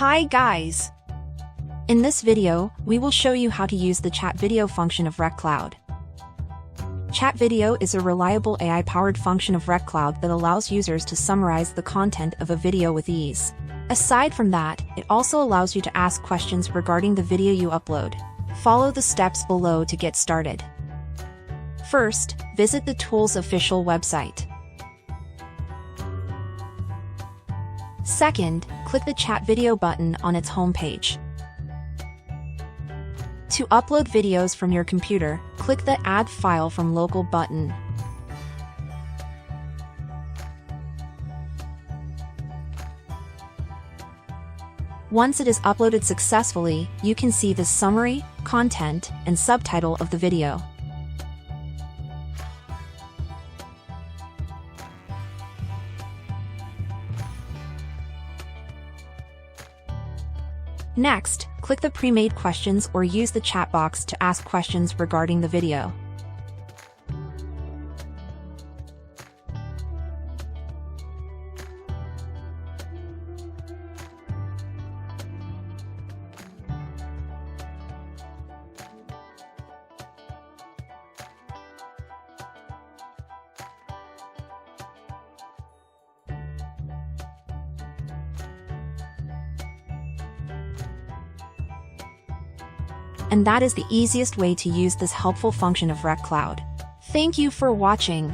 Hi guys! In this video, we will show you how to use the ChatVideo function of RecCloud. ChatVideo is a reliable AI-powered function of RecCloud that allows users to summarize the content of a video with ease. Aside from that, it also allows you to ask questions regarding the video you upload. Follow the steps below to get started. First, visit the tool's official website. Second, click the ChatVideo button on its homepage. To upload videos from your computer, click the Add File from Local button. Once it is uploaded successfully, you can see the summary, content, and subtitle of the video. Next, click the pre-made questions or use the chat box to ask questions regarding the video. And that is the easiest way to use this helpful function of RecCloud. Thank you for watching.